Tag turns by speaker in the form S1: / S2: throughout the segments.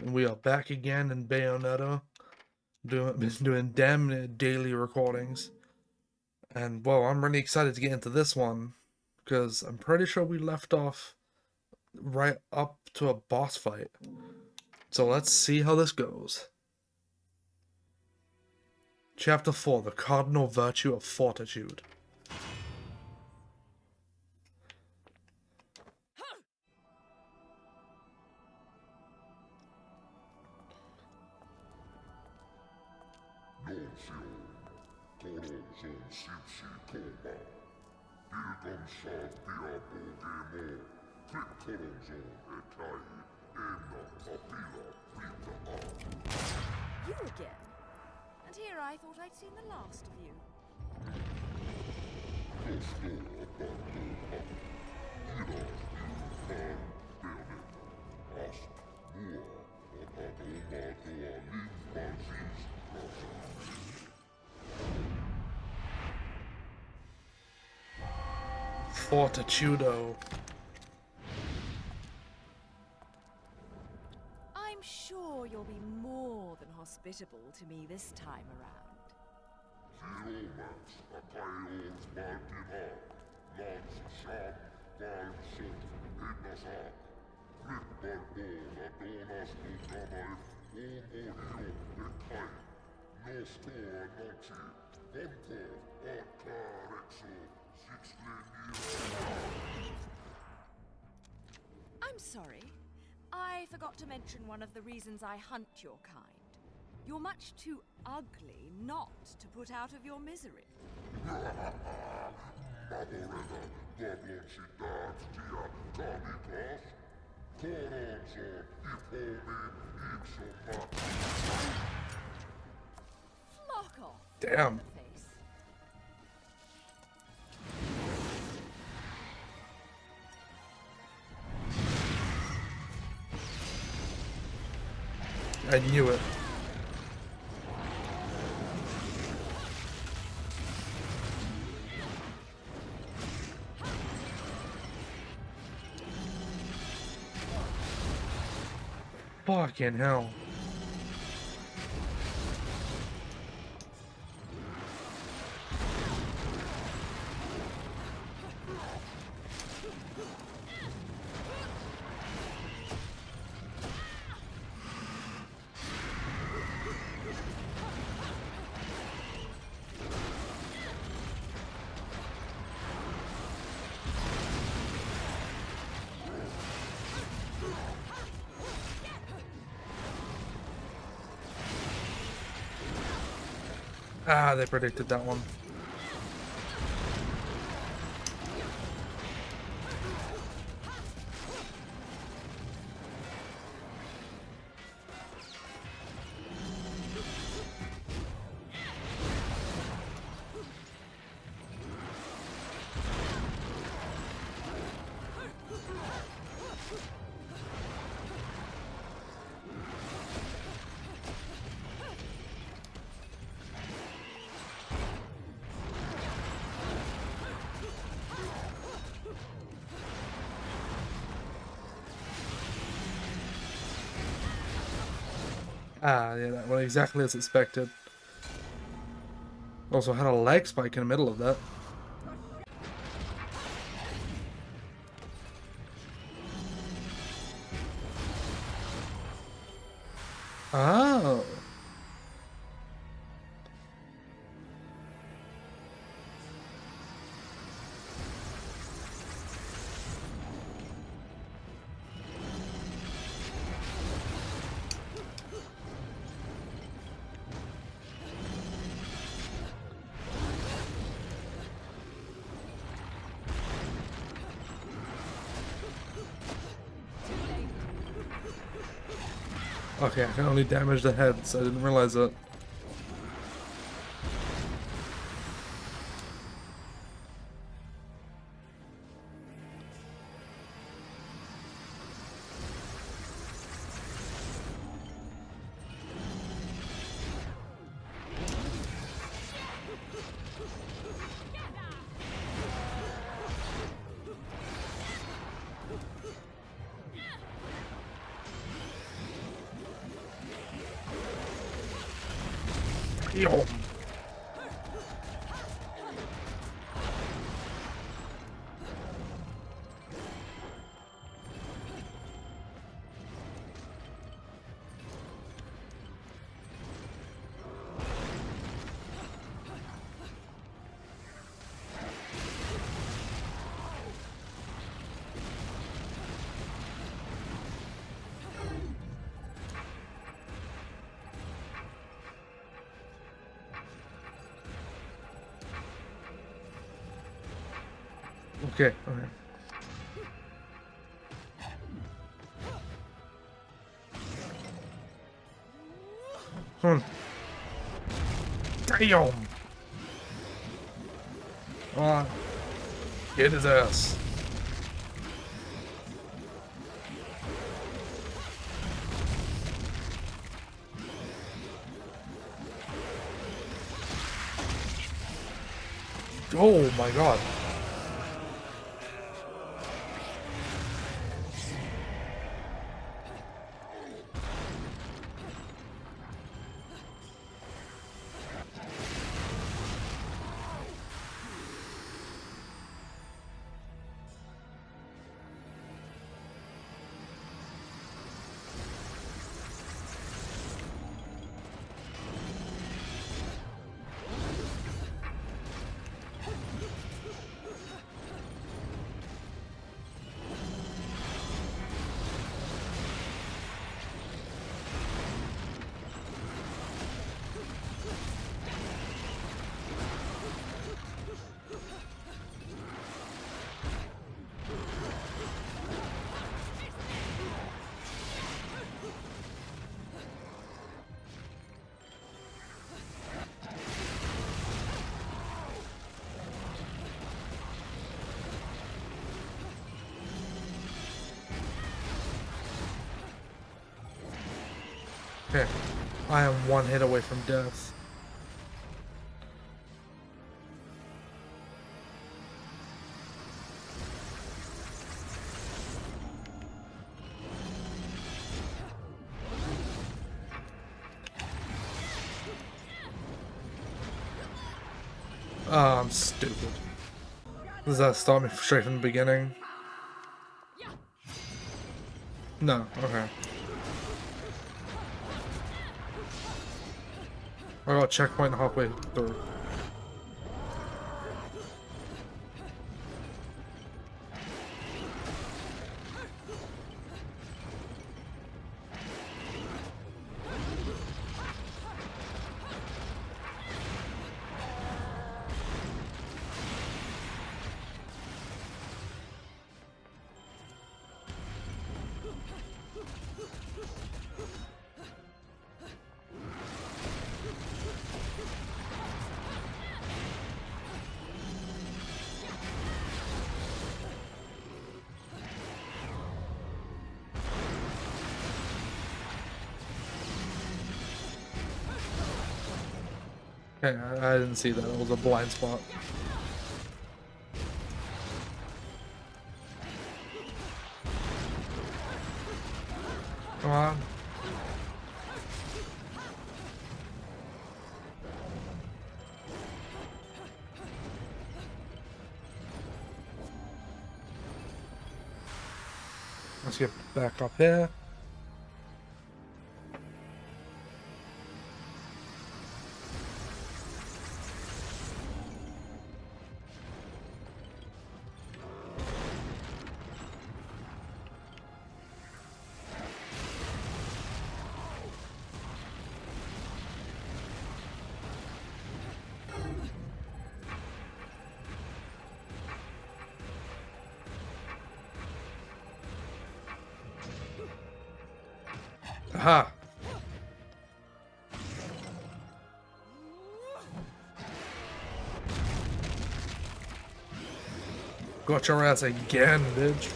S1: We are back again in Bayonetta, doing damn daily recordings, and well, I'm really excited to get into this one because I'm pretty sure we left off right up to a boss fight. So let's see how this goes. Chapter 4: The Cardinal Virtue of Fortitude.
S2: You again? And here I thought I'd seen the last of you.
S1: Fortitudo.
S2: I'm sure you'll be more than hospitable to me this time around. I'm sorry. I forgot to mention one of the reasons I hunt your kind. You're much too ugly not to put out of your misery. Flock off.
S1: Damn.
S2: In the face.
S1: I knew it. Fucking hell. Ah, they predicted that one. Ah, yeah, that went exactly as expected. Also had a leg spike in the middle of that. Oh. Okay, I can only damage the heads. I didn't realize that. Damn. Okay, okay. Damn! Come on. Get his ass. Oh my god. Okay. I am one hit away from death. Oh, I'm stupid. Does that stop me straight from the beginning? No, okay. I got a checkpoint halfway through. Okay, I didn't see that. It was a blind spot. Come on. Let's get back up here. Aha! Got your ass again, bitch.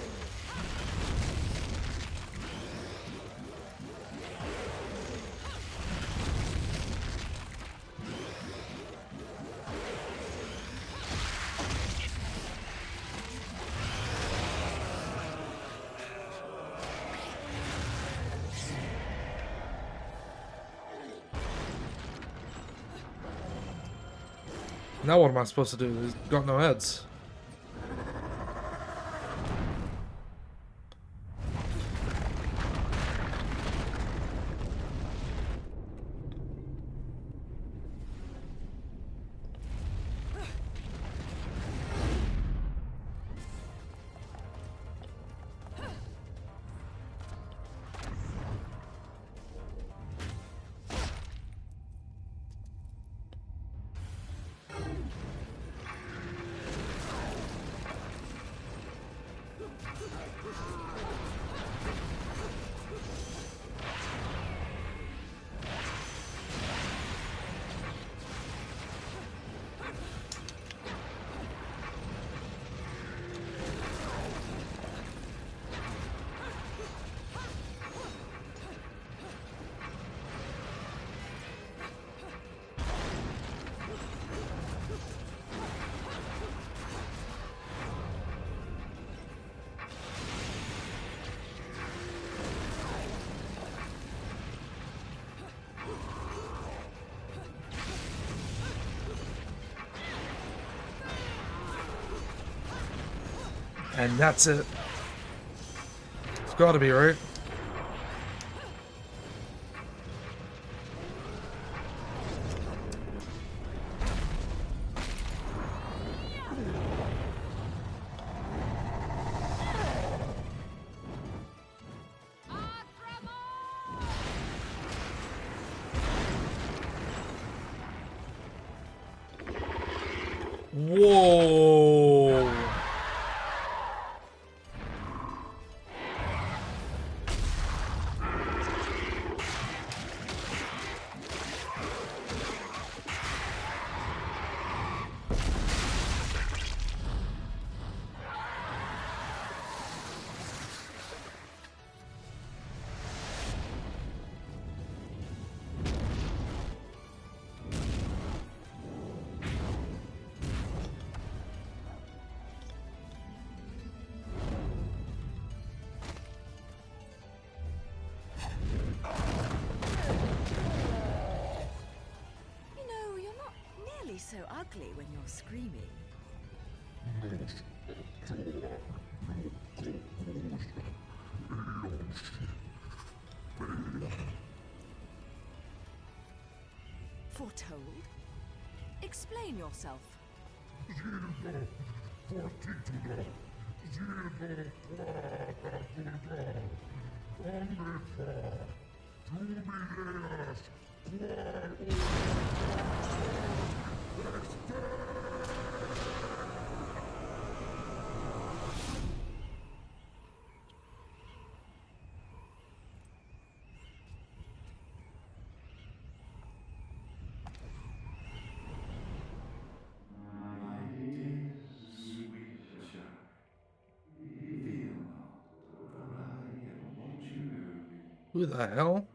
S1: Now what am I supposed to do? He's got no heads. And that's it. It's gotta be, right? Whoa!
S2: You know, you're not nearly so ugly when you're screaming. Foretold? Explain yourself.
S1: Who the hell?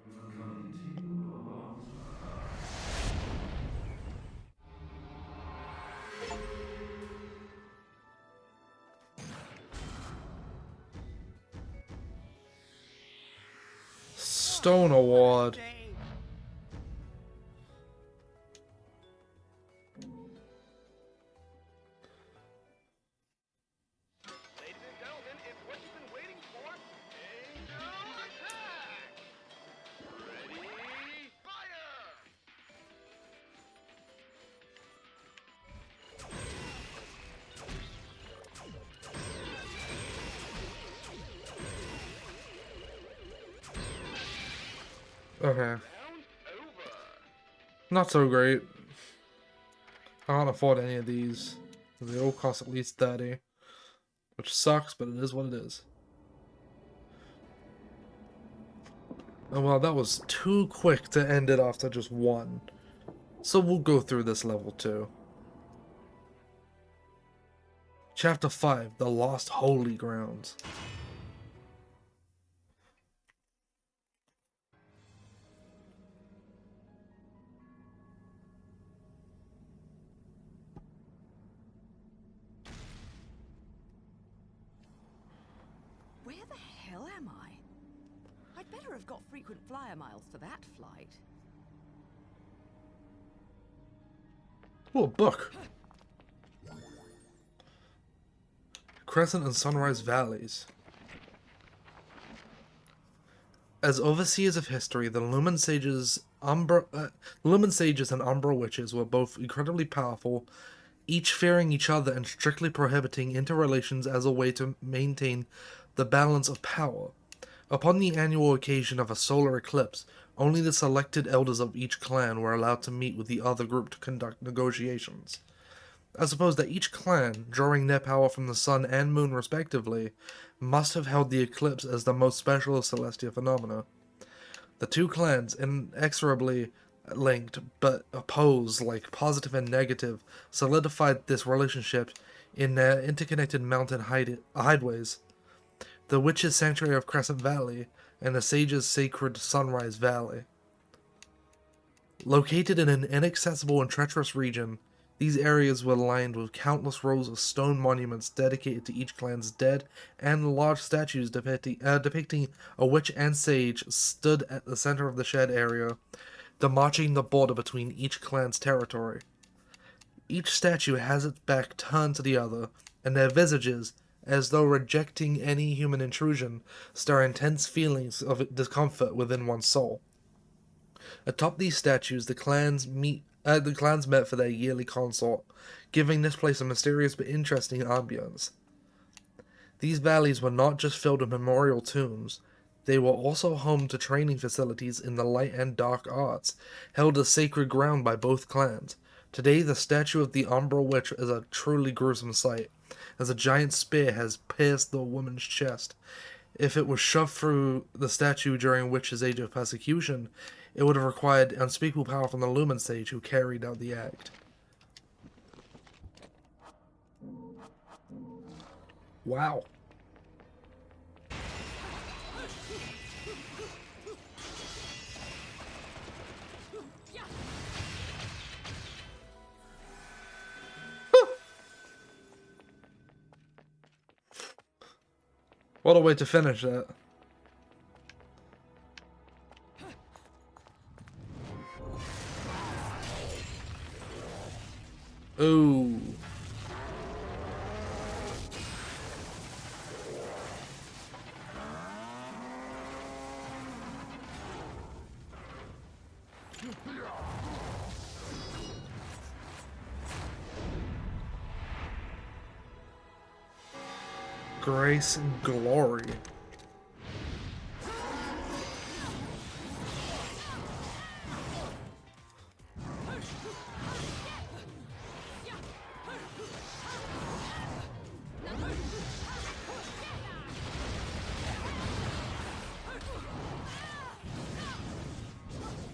S1: Stone Award.
S3: Ladies and gentlemen, it's what you've been waiting for. Angel attack! Ready, fire!
S1: Okay.
S3: Round over.
S1: Not so great. I can't afford any of these. They all cost at least 30. Which sucks, but it is what it is. Oh well, that was too quick to end it after just one. So we'll go through this level too. Chapter 5, The Lost Holy Grounds.
S2: Where the hell am I? I'd better have got frequent flyer miles for that flight.
S1: Oh, a book. Crescent and Sunrise Valleys. As overseers of history, the Lumen Sages, Lumen Sages and Umbra Witches were both incredibly powerful, each fearing each other and strictly prohibiting interrelations as a way to maintain the balance of power. Upon the annual occasion of a solar eclipse, only the selected elders of each clan were allowed to meet with the other group to conduct negotiations. I suppose that each clan, drawing their power from the sun and moon respectively, must have held the eclipse as the most special of celestial phenomena. The two clans, inexorably linked but opposed like positive and negative, solidified this relationship in their interconnected mountain hideaways. The Witches' Sanctuary of Crescent Valley and the Sages' Sacred Sunrise Valley. Located in an inaccessible and treacherous region, these areas were lined with countless rows of stone monuments dedicated to each clan's dead, and large statues depicting a witch and sage stood at the center of the shed area, demarcating the border between each clan's territory. Each statue has its back turned to the other, and their visages, as though rejecting any human intrusion, stir intense feelings of discomfort within one's soul. Atop these statues, the clans met for their yearly consort, giving this place a mysterious but interesting ambience. These valleys were not just filled with memorial tombs, they were also home to training facilities in the light and dark arts, held as sacred ground by both clans. Today, the statue of the Umbra Witch is a truly gruesome sight, as a giant spear has pierced the woman's chest. If it was shoved through the statue during Witch's age of persecution, it would have required unspeakable power from the Lumen Sage who carried out the act. Wow. What a way to finish that. Ooh. Grace and glory.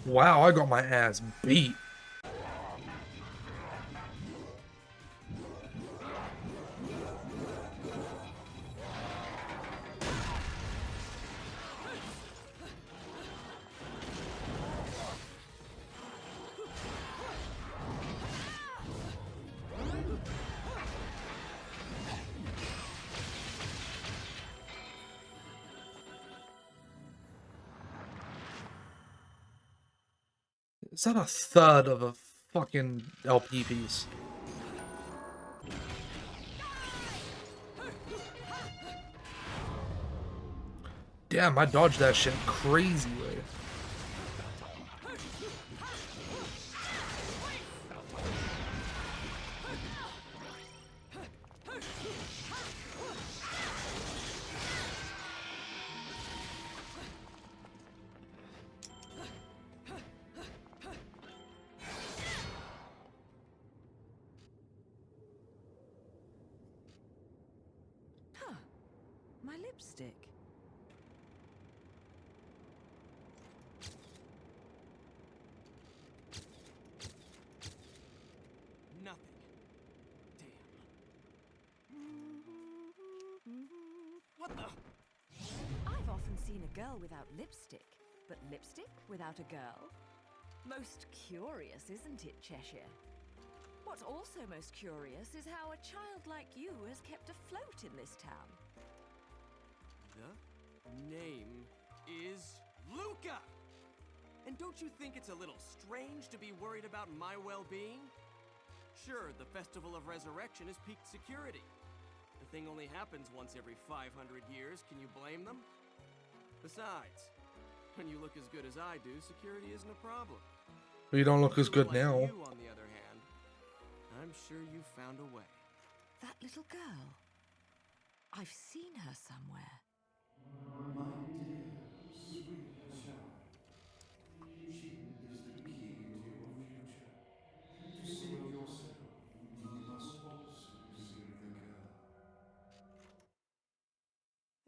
S1: Wow, I got my ass beat. Is that a third of a fucking LP piece? Damn, I dodged that shit crazy way.
S2: My lipstick.
S3: Nothing. Damn. What the?
S2: I've often seen a girl without lipstick, but lipstick without a girl? Most curious, isn't it, Cheshire? What's also most curious is how a child like you has kept afloat in this town.
S3: The name is Luca! And don't you think it's a little strange to be worried about my well-being? Sure, the Festival of Resurrection has peaked security. The The thing only happens once every 500 years. Can you blame them? Besides, when you look as good as I do, security isn't a problem.
S1: But you don't look as good
S3: Like
S1: now.
S3: You, on the other hand, I'm sure you found a way.
S2: That little girl. I've seen her somewhere.
S4: My dear, sweet child, she is the key to your future. To save yourself, you must also save the girl.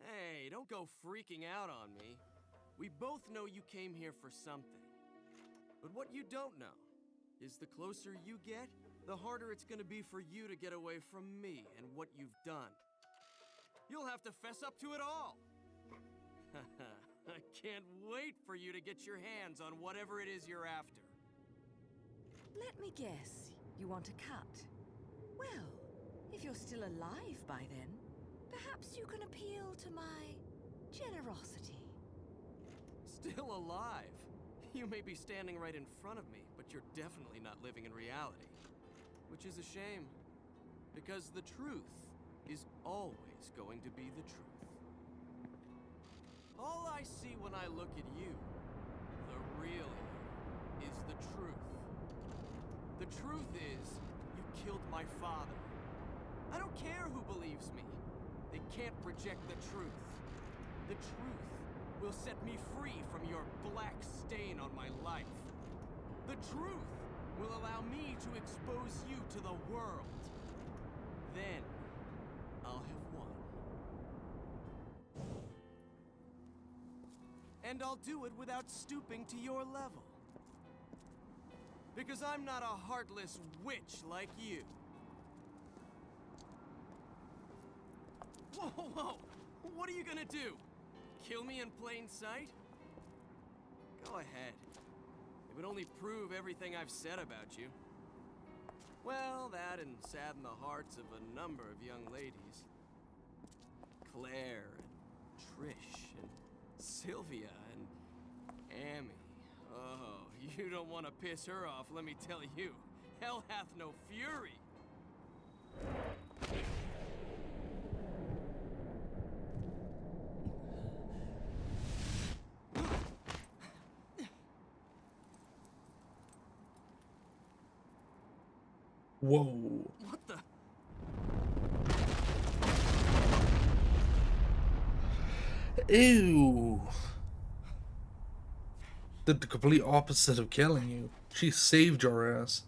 S3: Hey, don't go freaking out on me. We both know you came here for something. But what you don't know is the closer you get, the harder it's gonna be for you to get away from me and what you've done. You'll have to fess up to it all. I can't wait for you to get your hands on whatever it is you're after.
S2: Let me guess. You want a cut? Well, if you're still alive by then, perhaps you can appeal to my generosity.
S3: Still alive? You may be standing right in front of me, but you're definitely not living in reality. Which is a shame, because the truth is always going to be the truth. All I see when I look at you, the real you, is the truth. The truth is, you killed my father. I don't care who believes me. They can't reject the truth. The truth will set me free from your black stain on my life. The truth will allow me to expose you to the world. Then, I'll have won. And I'll do it without stooping to your level. Because I'm not a heartless witch like you. Whoa, whoa, whoa! What are you gonna do? Kill me in plain sight? Go ahead. It would only prove everything I've said about you. Well, that and sadden the hearts of a number of young ladies. Claire and Trish and Sylvia and Amy. Oh, you don't want to piss her off, let me tell you. Hell hath no fury.
S1: Whoa.
S3: What the?
S1: Ew. Did the complete opposite of killing you. She saved your ass.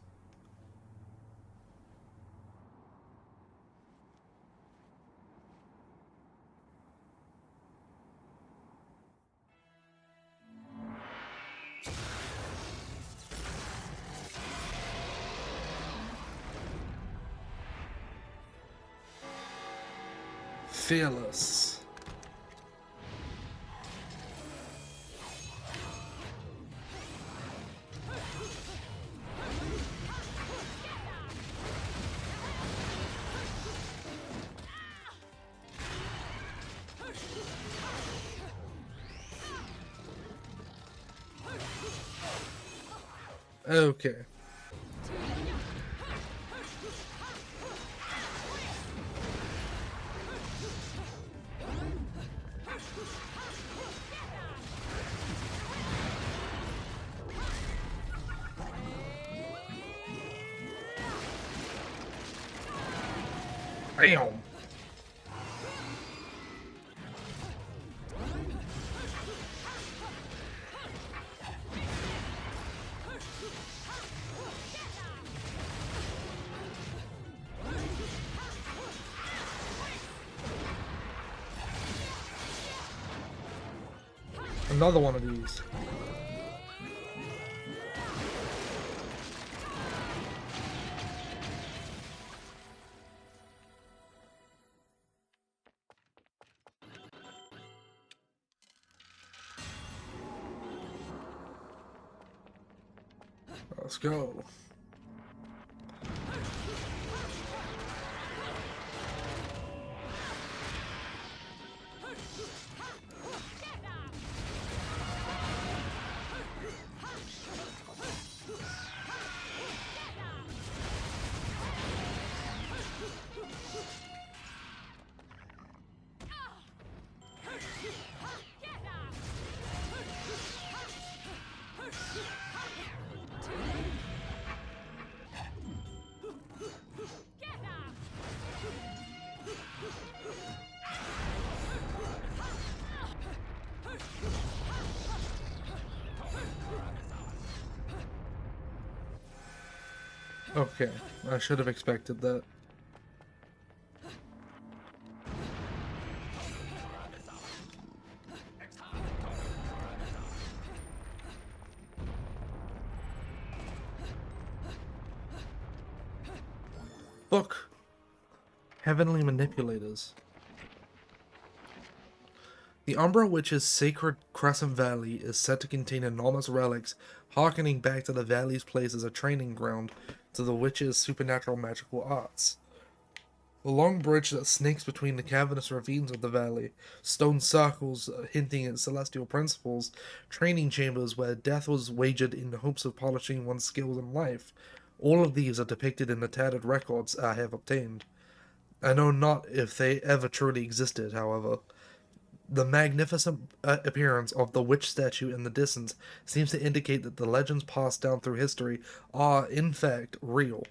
S1: Fearless. Okay. Bam. Another one of these. Let's go. Okay, I should have expected that. Book Heavenly Manipulators. The Umbra Witch's sacred Crescent Valley is said to contain enormous relics harkening back to the valley's place as a training ground to the witch's supernatural magical arts. The long bridge that snakes between the cavernous ravines of the valley, stone circles hinting at celestial principles, training chambers where death was wagered in the hopes of polishing one's skills in life, all of these are depicted in the tattered records I have obtained. I know not if they ever truly existed, however. The magnificent appearance of the witch statue in the distance seems to indicate that the legends passed down through history are, in fact, real.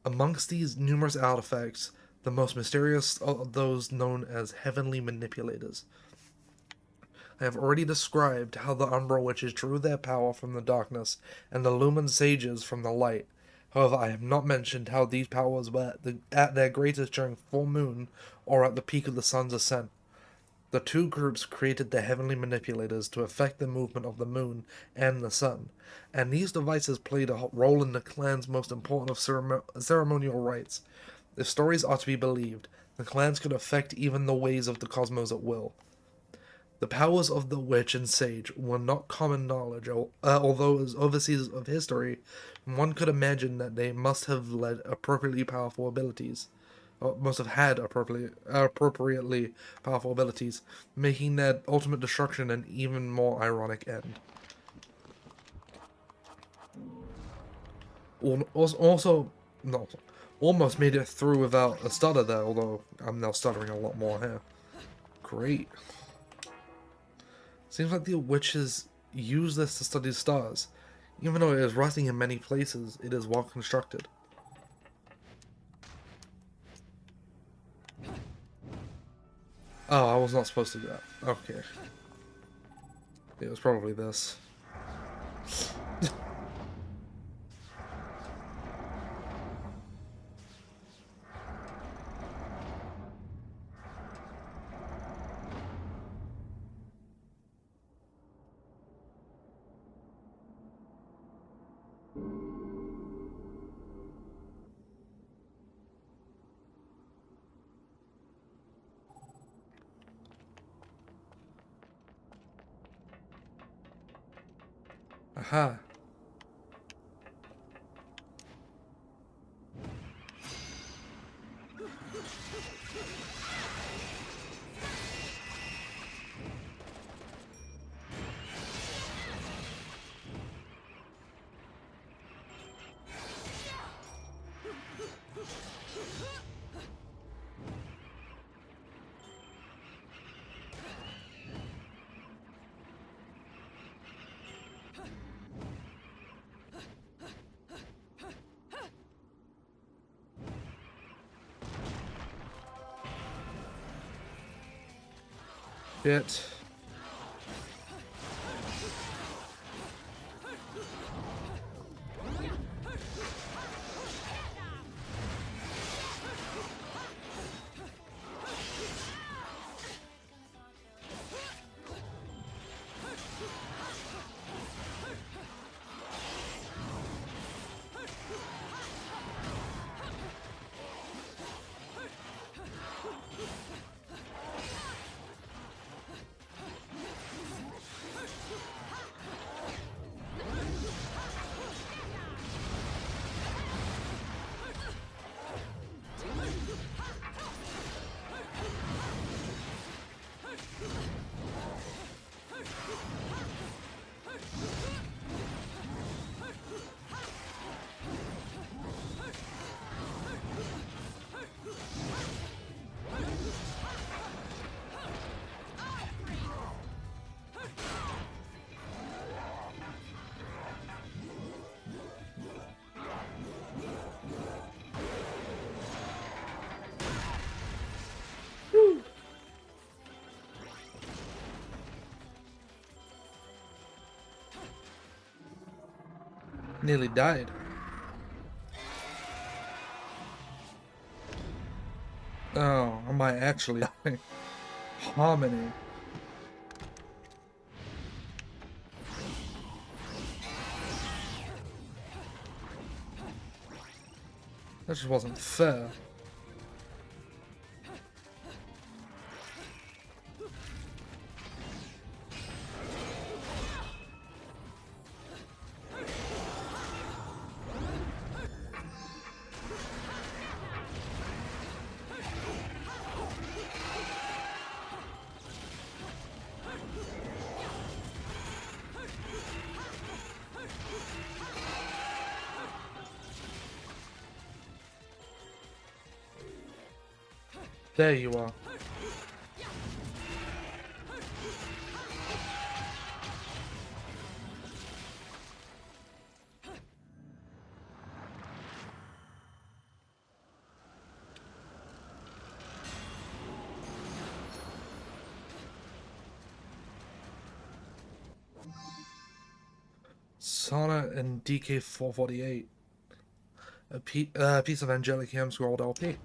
S1: Amongst these numerous artifacts, the most mysterious are those known as heavenly manipulators. I have already described how the Umbra Witches drew their power from the darkness and the Lumen Sages from the light. However, I have not mentioned how these powers were at their greatest during full moon or at the peak of the sun's ascent. The two groups created the heavenly manipulators to affect the movement of the moon and the sun, and these devices played a role in the clan's most important of ceremonial rites. If stories are to be believed, the clans could affect even the ways of the cosmos at will. The powers of the witch and sage were not common knowledge, although as overseers of history, one could imagine that they must have led appropriately powerful abilities must have had appropriately powerful abilities, making their ultimate destruction an even more ironic end. Also, no, almost made it through without a stutter there, although I'm now stuttering a lot more here. Great. Seems like the witches use this to study stars. Even though it is rusting in many places, it is well constructed. Oh, I was not supposed to do that. Okay. It was probably this. Aha. Shit. Nearly died. Oh, I might actually die. Harmony. That just wasn't fair. There you are. Sana and DK448. A piece of Angelic Ham scrolled LP.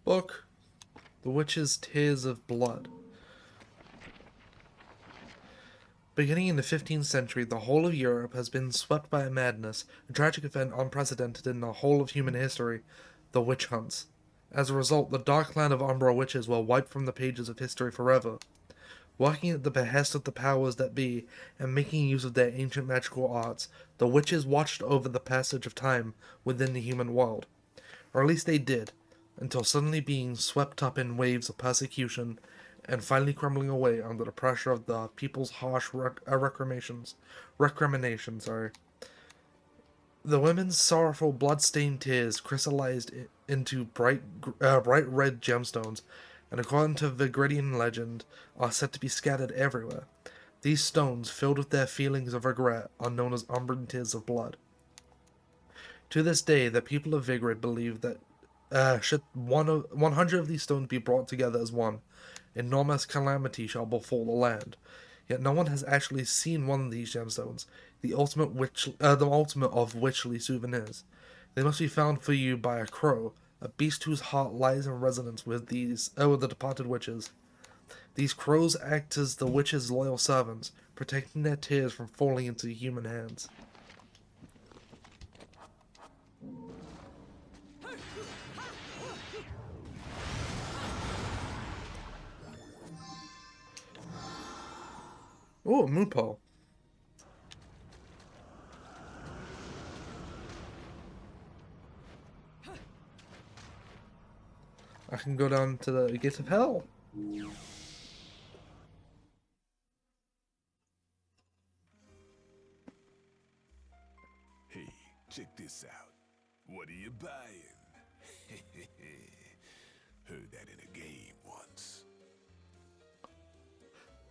S1: Book. The Witch's Tears of Blood. Beginning in the 15th century, the whole of Europe has been swept by a madness, a tragic event unprecedented in the whole of human history, the witch hunts. As a result, the dark clan of Umbra witches were wiped from the pages of history forever. Working at the behest of the powers that be, and making use of their ancient magical arts, the witches watched over the passage of time within the human world. Or at least they did, until suddenly being swept up in waves of persecution, and finally crumbling away under the pressure of the people's harsh recriminations. The women's sorrowful, blood-stained tears crystallized into bright red gemstones, and according to Vigridian legend, are said to be scattered everywhere. These stones, filled with their feelings of regret, are known as Umbran tears of blood. To this day, the people of Vigrid believe that should 100 of these stones be brought together as one, enormous calamity shall befall the land. Yet no one has actually seen one of these gemstones, the ultimate of witchly souvenirs. They must be found for you by a crow, a beast whose heart lies in resonance with the departed witches. These crows act as the witches' loyal servants, protecting their tears from falling into human hands. Oh, Moopo. I can go down to the gates of hell.
S5: Hey, check this out. What are you buying? Heard that in a game once.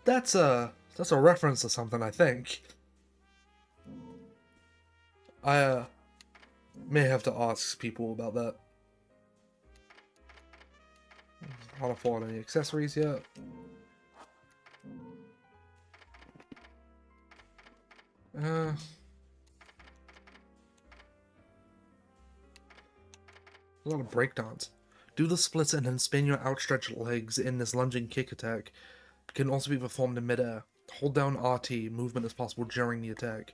S1: That's a reference to something, I think. I may have to ask people about that. Can't afford any accessories yet. A lot of breakdowns. Do the splits and then spin your outstretched legs in this lunging kick attack. It can also be performed in midair. Hold down RT. Movement is possible during the attack.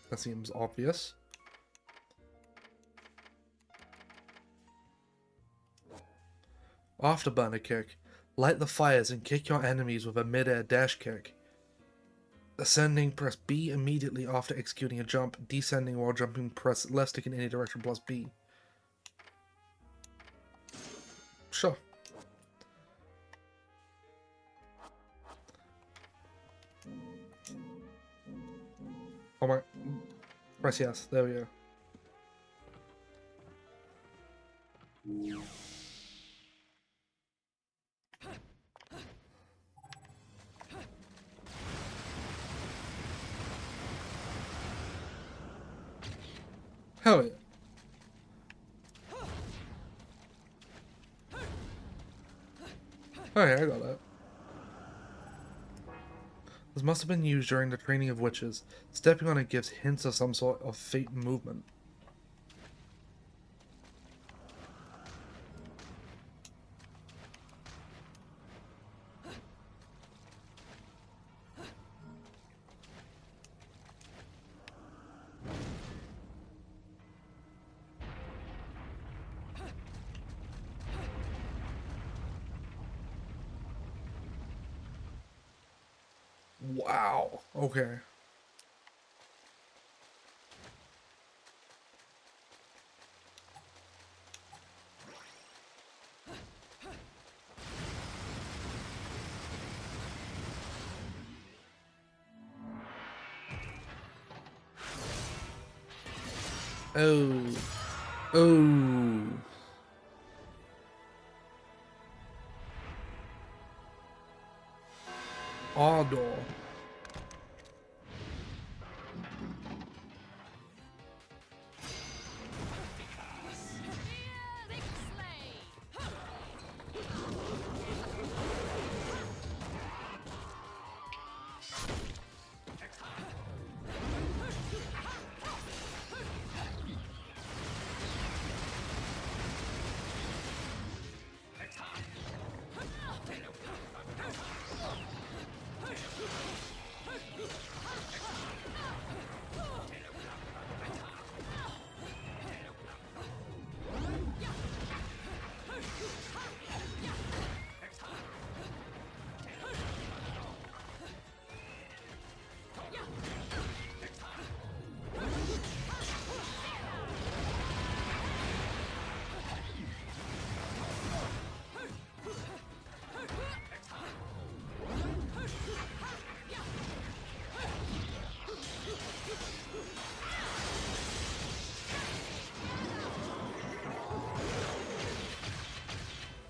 S1: That seems obvious. Afterburner kick. Light the fires and kick your enemies with a midair dash kick. Ascending, press B immediately after executing a jump. Descending while jumping, press left stick in any direction plus B. Sure. Oh my. Press yes. There we go. Hell yeah. Oh yeah, I got that. This must have been used during the training of witches. Stepping on it gives hints of some sort of fate movement. Wow. Okay. Oh. Oh. Ardor.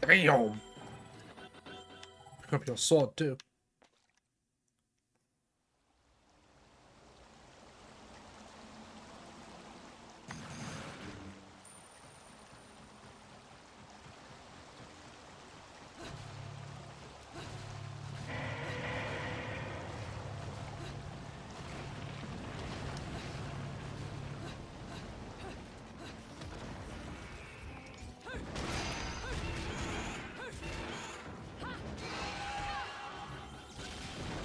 S1: Damn. Pick up your sword too.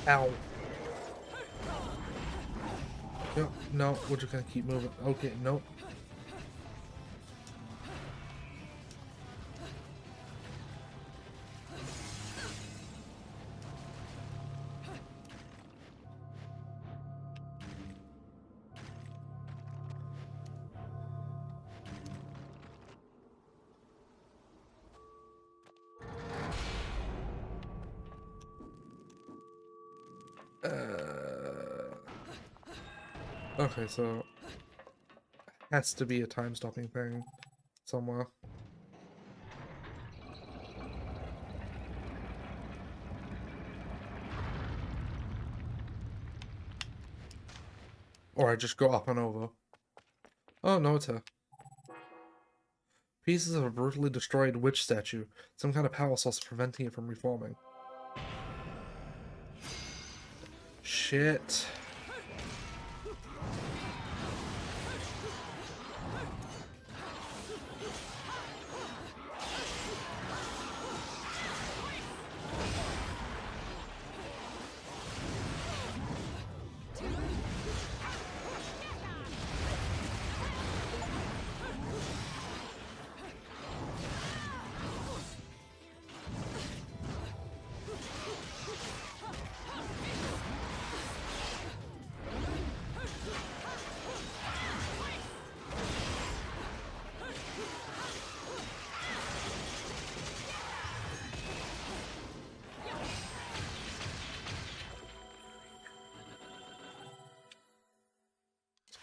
S1: Ow. Yep, no, we're just gonna keep moving. Okay, nope. Okay, so has to be a time-stopping thing somewhere. Or I just go up and over. Oh, no, it's her. Pieces of a brutally destroyed witch statue. Some kind of power source preventing it from reforming. Shit.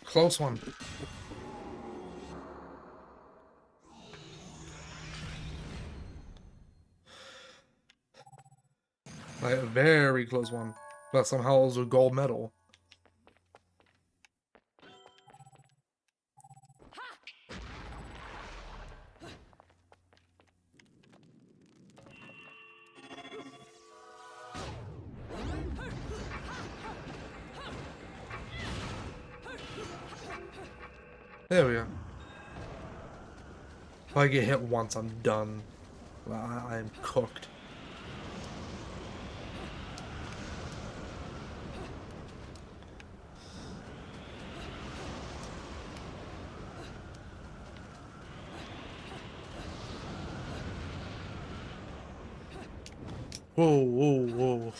S1: Close one. Like a very close one. But somehow it was a gold medal. There we go. If I get hit once, I'm done. Well, I'm cooked. Whoa, whoa, whoa.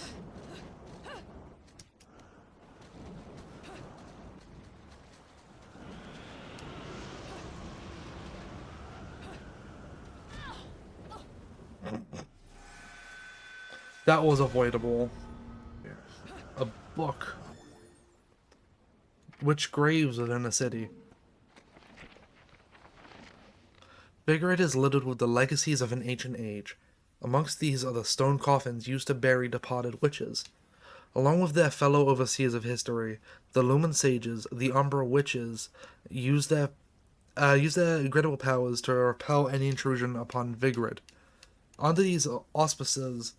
S1: That was avoidable. A book. Which graves within a city? Vigrid is littered with the legacies of an ancient age. Amongst these are the stone coffins used to bury departed witches. Along with their fellow overseers of history, the Lumen Sages, the Umbra Witches, use their incredible powers to repel any intrusion upon Vigrid. Under these auspices,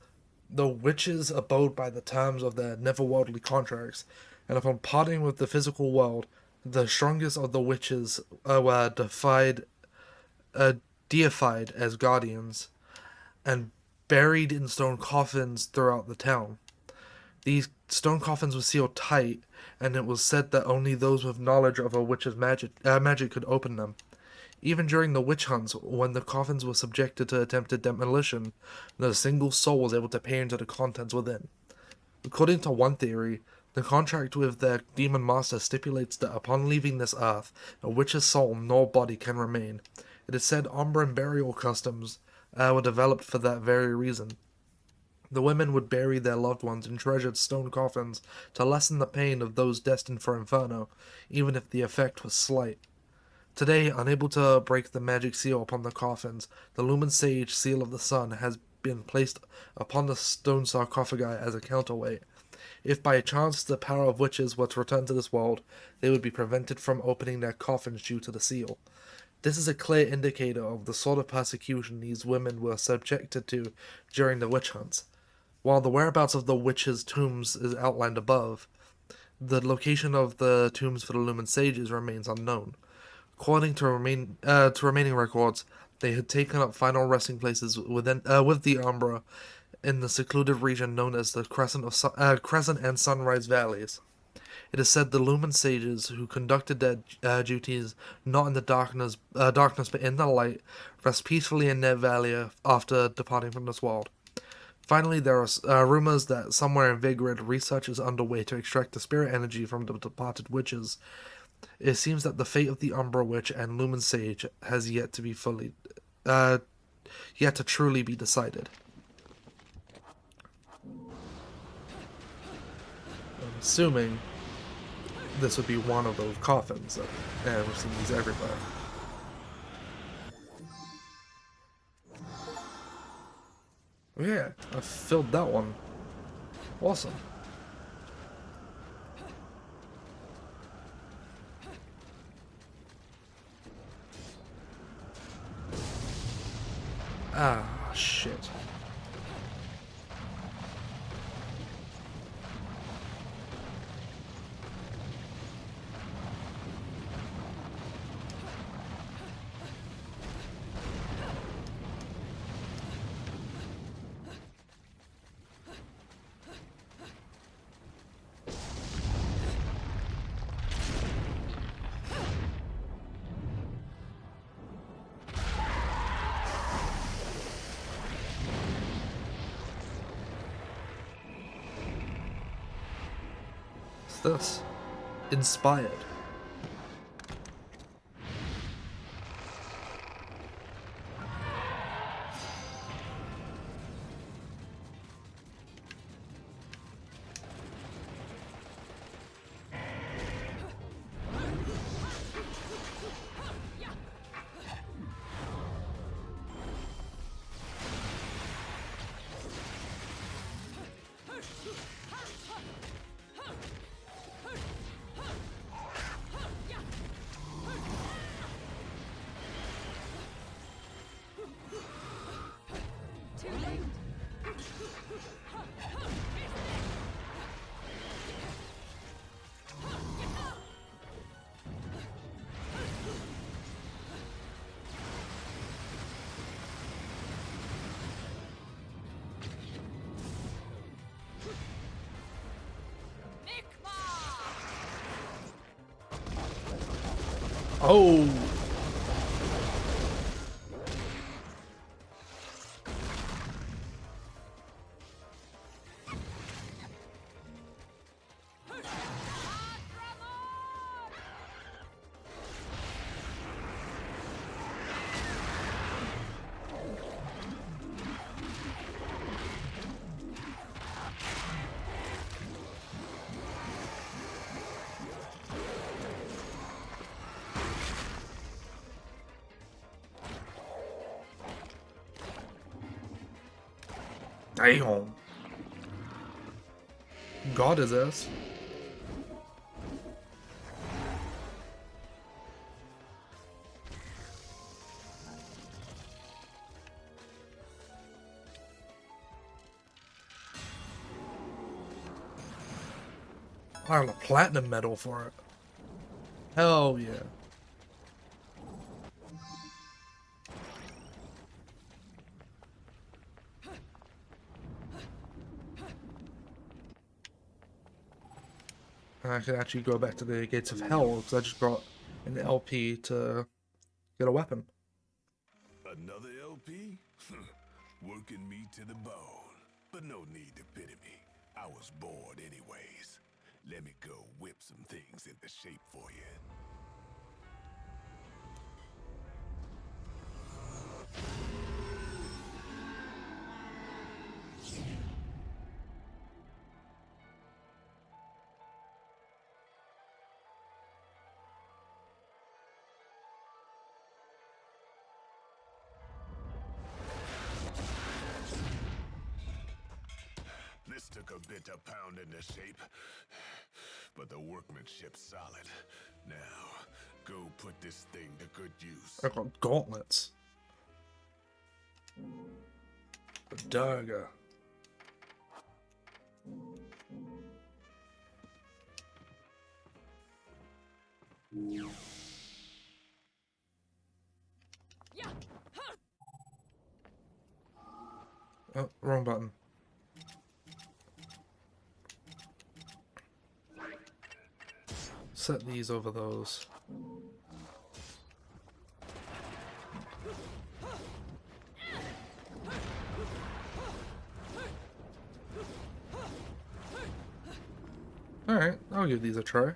S1: the witches abode by the terms of their netherworldly contracts, and upon parting with the physical world, the strongest of the witches were deified as guardians, and buried in stone coffins throughout the town. These stone coffins were sealed tight, and it was said that only those with knowledge of a witch's magic could open them. Even during the witch hunts, when the coffins were subjected to attempted demolition, not a single soul was able to peer into the contents within. According to one theory, the contract with their demon master stipulates that upon leaving this earth, a witch's soul nor body can remain. It is said Umbran burial customs were developed for that very reason. The women would bury their loved ones in treasured stone coffins to lessen the pain of those destined for Inferno, even if the effect was slight. Today, unable to break the magic seal upon the coffins, the Lumen Sage seal of the sun has been placed upon the stone sarcophagi as a counterweight. If by chance the power of witches were to return to this world, they would be prevented from opening their coffins due to the seal. This is a clear indicator of the sort of persecution these women were subjected to during the witch hunts. While the whereabouts of the witches' tombs is outlined above, the location of the tombs for the Lumen Sages remains unknown. According to remaining records, they had taken up final resting places with the Umbra in the secluded region known as the Crescent and Sunrise Valleys. It is said the Lumen Sages, who conducted their duties not in the darkness but in the light, rest peacefully in their valley after departing from this world. Finally, there are rumors that somewhere in Vigrid, research is underway to extract the spirit energy from the departed witches. It seems that the fate of the Umbra Witch and Lumen Sage has yet to truly be decided. I'm assuming this would be one of those coffins, and we've seen these everywhere. Oh yeah, I filled that one. Awesome. Ah, shit. What's this? Inspired. Oh! Damn. God is this. I got a platinum medal for it. Hell yeah. I can actually go back to the Gates of Hell because I just got an LP to get a weapon.
S5: Another LP? Working me to the bone. But no need to pity me. I was bored anyways. Let me go whip some things into shape for you. This took a bit of pounding to shape, but the workmanship's solid. Now, go put this thing to good use.
S1: I got gauntlets. A dagger. Oh, wrong button. Set these over those. Alright, I'll give these a try.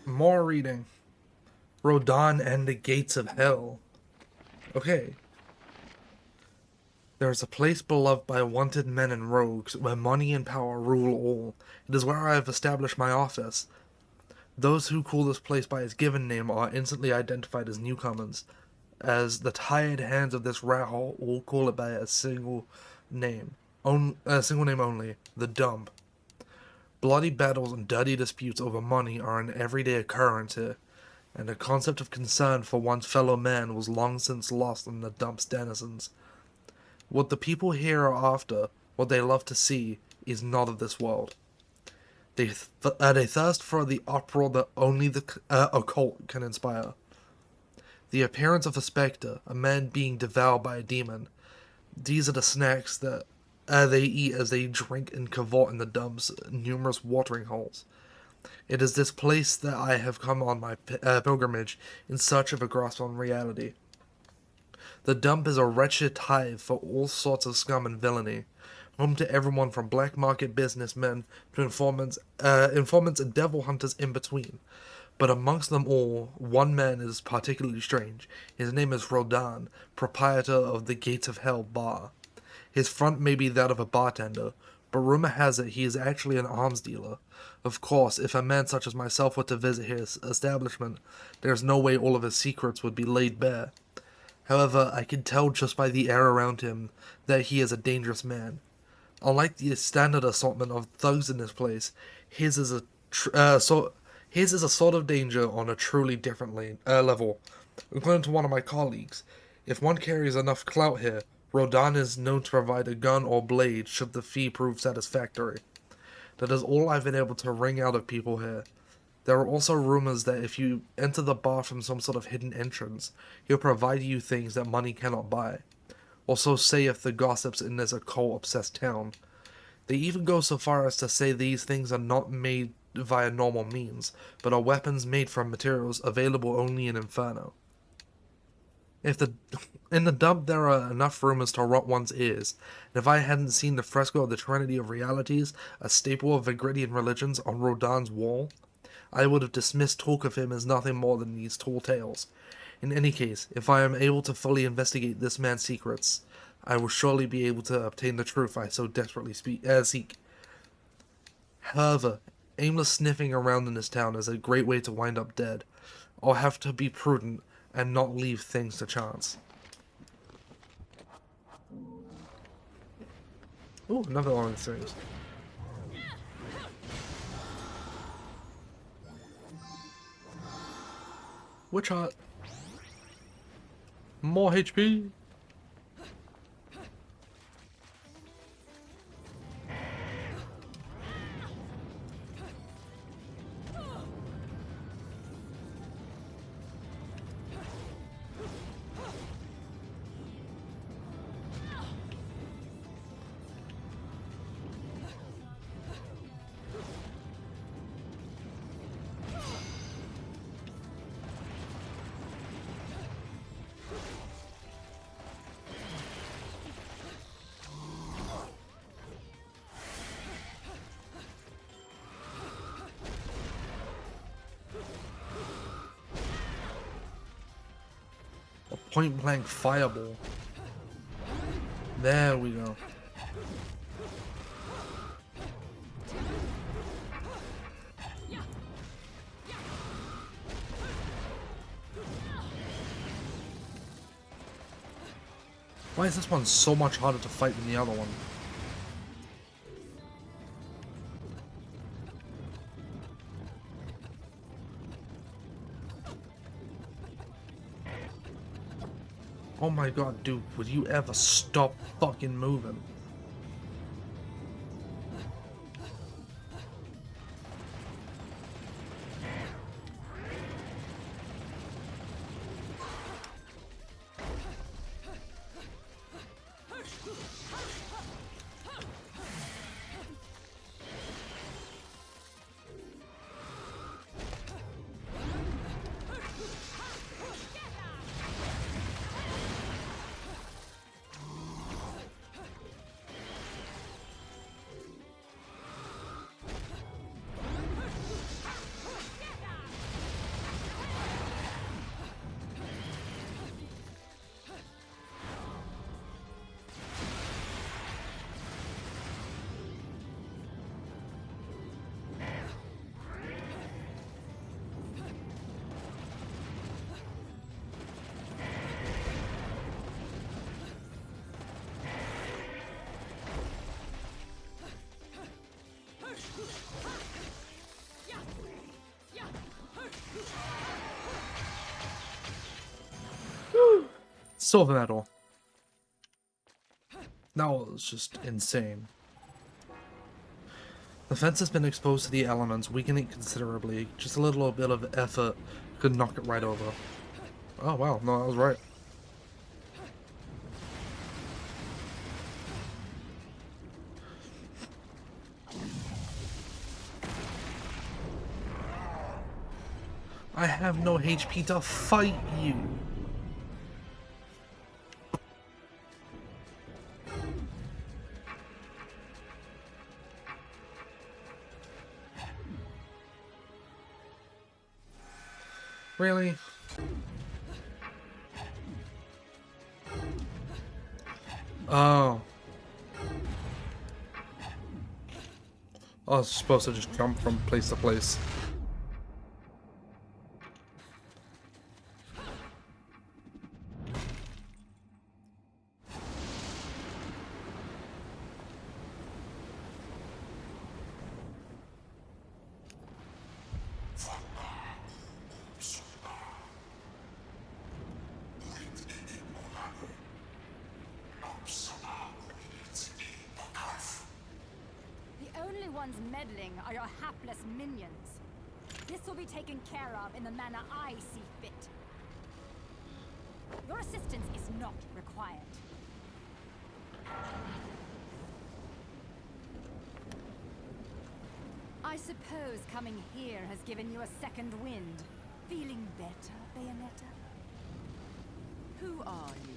S1: More reading. Rodan and the Gates of Hell. Okay. There is a place beloved by wanted men and rogues, where money and power rule all. It is where I have established my office. Those who call this place by its given name are instantly identified as newcomers, as the tired hands of this rat hole all call it by a single name. A single name only, the Dump. Bloody battles and dirty disputes over money are an everyday occurrence here, and the concept of concern for one's fellow man was long since lost on the Dump's denizens. What the people here are after, what they love to see, is not of this world. They thirst for the uproar that only the occult can inspire. The appearance of a specter, a man being devoured by a demon. These are the snacks that they eat as they drink and cavort in the Dump's numerous watering holes. It is this place that I have come on my pilgrimage in search of a grasp on reality. The Dump is a wretched hive for all sorts of scum and villainy, home to everyone from black market businessmen to informants and devil hunters in between. But amongst them all, one man is particularly strange. His name is Rodan, proprietor of the Gates of Hell bar. His front may be that of a bartender, but rumor has it he is actually an arms dealer. Of course, if a man such as myself were to visit his establishment, there is no way all of his secrets would be laid bare. However, I can tell just by the air around him that he is a dangerous man. Unlike the standard assortment of thugs in this place, his is a sort of danger on a truly different level. According to one of my colleagues, if one carries enough clout here, Rodan is known to provide a gun or blade should the fee prove satisfactory. That is all I've been able to wring out of people here. There are also rumors that if you enter the bar from some sort of hidden entrance, he'll provide you things that money cannot buy. Or so saith the gossips in this occult-obsessed town. They even go so far as to say these things are not made via normal means, but are weapons made from materials available only in Inferno. In the dub there are enough rumors to rot one's ears, and if I hadn't seen the fresco of the Trinity of Realities, a staple of Vigridian religions, on Rodin's wall, I would have dismissed talk of him as nothing more than these tall tales. In any case, if I am able to fully investigate this man's secrets, I will surely be able to obtain the truth I so desperately seek. However, aimless sniffing around in this town is a great way to wind up dead. I'll have to be prudent and not leave things to chance. Ooh, another one of these things. Witch Hut. More HP. Point blank fireball. There we go. Why is this one so much harder to fight than the other one? Oh my god, dude, would you ever stop fucking moving? Silver medal. That was just insane. The fence has been exposed to the elements, weakening it considerably. Just a little bit of effort could knock it right over. Oh wow, no, I was right. I have no HP to fight you. Really? Oh. I was supposed to just jump from place to place.
S6: Meddling are your hapless minions. This will be taken care of in the manner I see fit. Your assistance is not required. I suppose coming here has given you a second wind. Feeling better, Bayonetta?
S2: Who are you?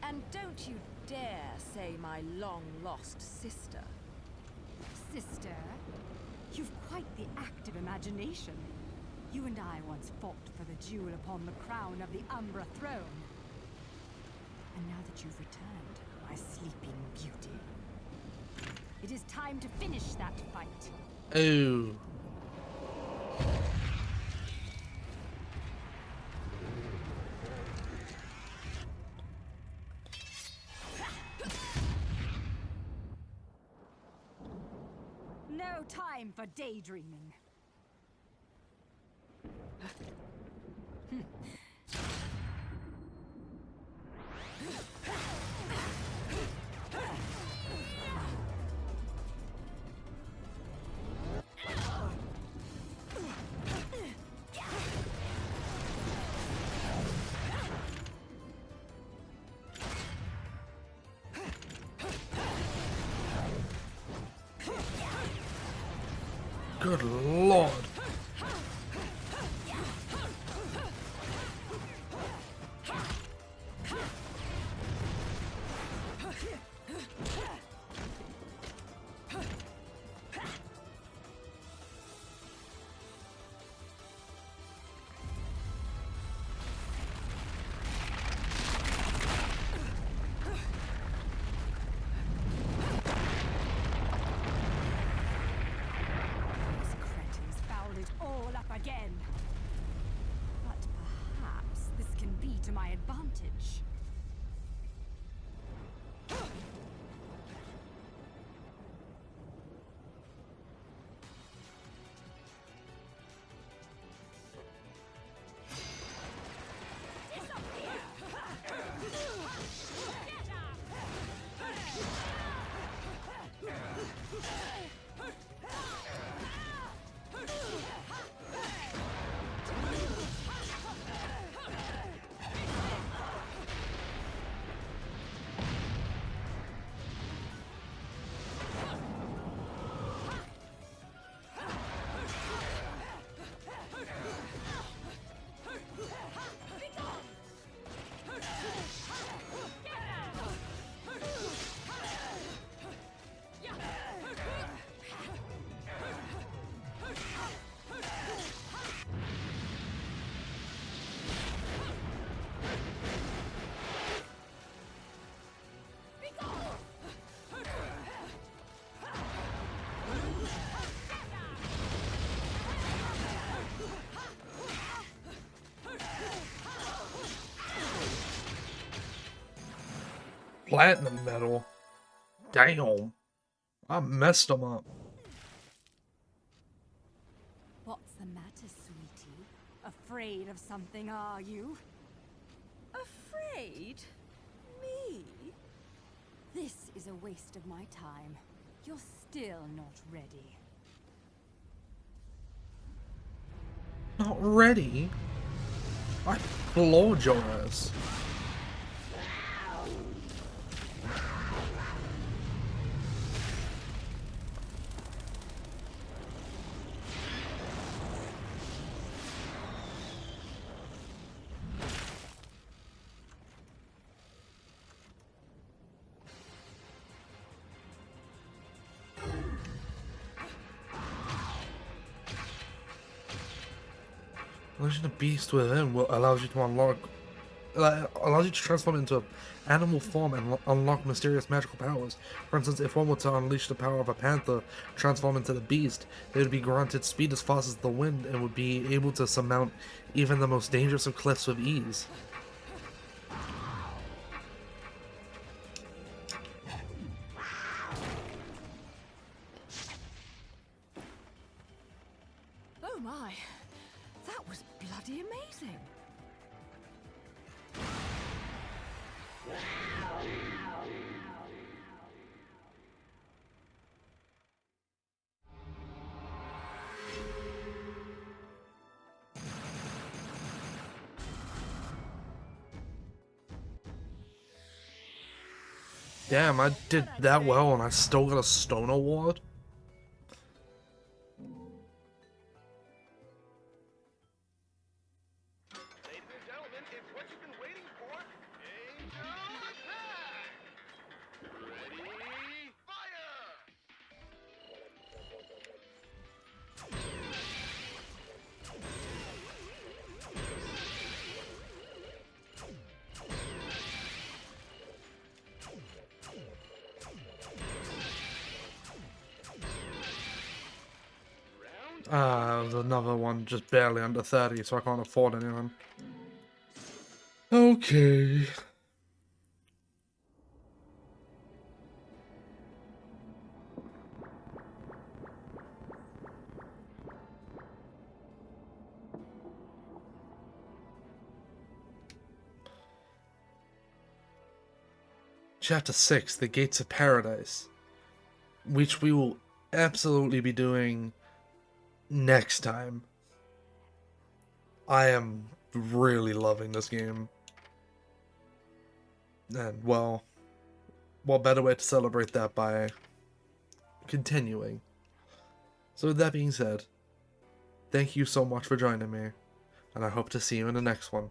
S2: And don't you dare say my long-lost sister.
S6: Sister? You've quite the active imagination. You and I once fought for the jewel upon the crown of the Umbra throne. And now that you've returned, my sleeping beauty, it is time to finish that fight.
S1: Oh.
S6: No time for daydreaming.
S1: Good lord.
S6: Again. But perhaps this can be to my advantage.
S1: Platinum medal. Damn. I messed them up.
S6: What's the matter, sweetie? Afraid of something, are you?
S2: Afraid? Me?
S6: This is a waste of my time. You're still not ready.
S1: Not ready? I floored your ass. Unleashing the beast within will allows you to unlock, allows you to transform into animal form and unlock mysterious magical powers. For instance, if one were to unleash the power of a panther, transform into the beast, they would be granted speed as fast as the wind and would be able to surmount even the most dangerous of cliffs with ease.
S2: Oh my, that was bloody amazing.
S1: Damn, I did that well and I still got a stone award? There's another one just barely under 30, so I can't afford anyone. Okay. Chapter 6, The Gates of Paradise, which we will absolutely be doing next time. I am really loving this game. And, well, what better way to celebrate that by continuing. So with that being said, thank you so much for joining me, and I hope to see you in the next one.